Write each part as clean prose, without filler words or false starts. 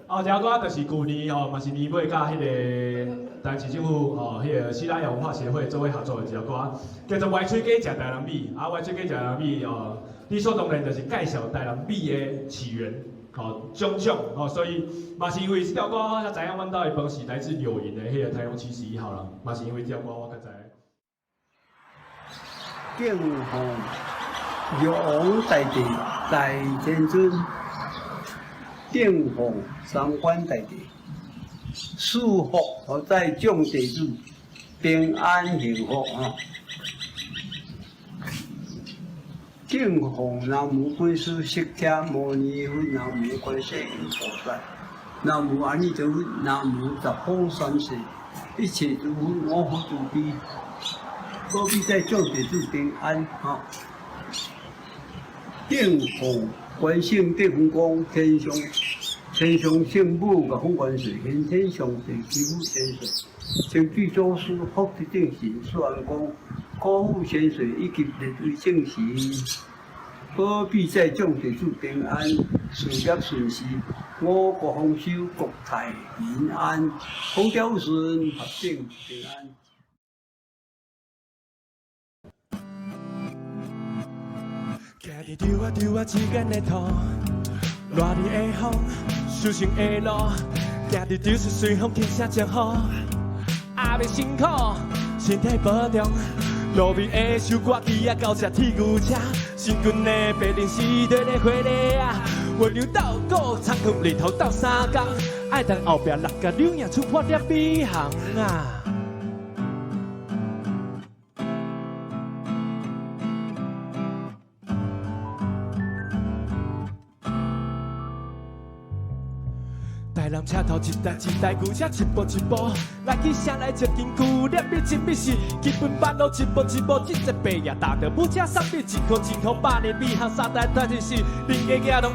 后一首歌就是旧年吼，嘛是年尾甲迄个台市政府吼，迄个西拉雅文化协会做伙合作的一首歌，叫做《歪嘴鸡食台南米》。啊，歪嘴鸡食台南米哦，理所当然就是介绍台南米的起源，吼种种吼，所以嘛是因为这条歌，我才知影阮兜的饭是来自柳营的迄个台中71号啦，嘛是因为这条歌我才知。敬奉玉皇大帝大天尊，敬奉三官大帝，祝福所在众地主平安幸福啊！敬奉南无本师释迦牟尼佛，南无观世音菩萨，南无阿弥陀佛，南无十方三世一切诸佛我佛祖地。何必在众地主平安啊！敬奉观世音地风光天上圣母个风观水，天天上帝祈福仙水，请具祖师福德正神寿安公，保护仙水以及列位正神。何必在众地主平安，事业顺时，我国丰收，国泰民安，风调顺，合定平安。行伫丢啊丢啊之间的土，热日的风，修行的路，行伫丢是随风天下正好。阿未辛苦，身体保重，路边的收割机啊，到这铁牛车，新军的白领时代的火力啊，温柔稻谷，仓库日头斗三工，爱等后壁六甲柳叶出破了美行啊。台南车头一台一台牛车，一步一步来去城内接近旧列比真美是基本班路一步一步，一只白夜踏着母车送你一颗真土百年米行三代代就是恁家家拢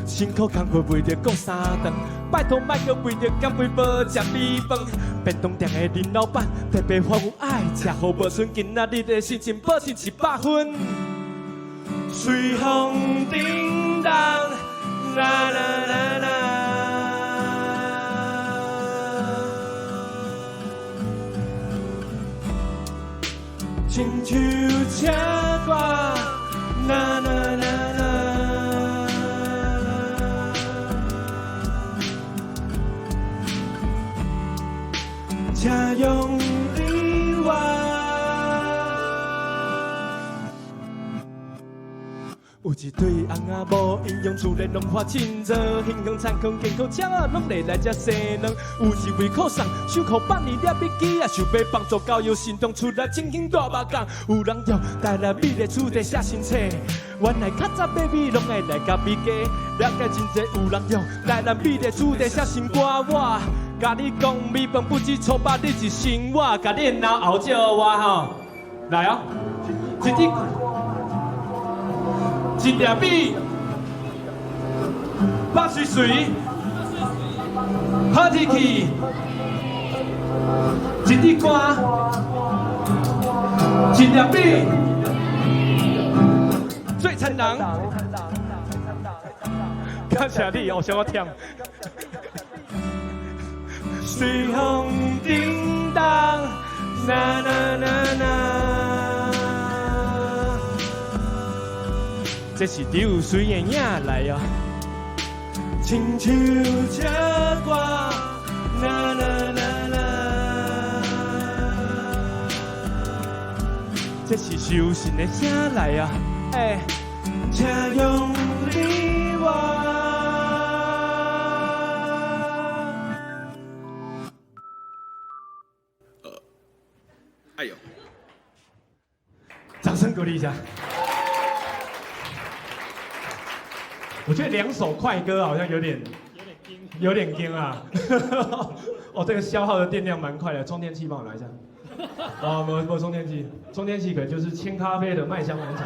辛苦工课为着过三顿，拜托莫搁为着减肥无食米饭。便当店的林老板特别发有爱，吃好无剩，今仔日的心情保持100分。随风叮当，啦啦啦啦。亲像车歌，啦啦啦啦，车用你我。有一对翁仔某，因用自然农化清泽，形象残空健康，车仔拢来来遮生卵。有一位考生，手苦半年了笔记啊，想要帮助教育行动出来精英大目光。有人用台南美的主题写新册，原来较早买米拢爱来甲美家，了解真济。有人用台南美的主题写新歌，我甲你讲，米饭不止粗饱，你是生活，甲你脑后照我吼，来哦，一滴。一粒米，百岁水，好天气，一滴汗，一粒米，最残人。感谢你，我想我忝。随风叮当，啦啦啦啦。这是流水的影来哦，亲像车歌，啦啦啦啦，这是修行的声来啊，哎，车用你我。哎呦，掌声鼓励一下。我觉得2首快歌好像有点惊啊！哦，这个消耗的电量蛮快的，充电器帮我拿一下。啊，没充电器，充电器可能就是千咖啡的麦香红茶。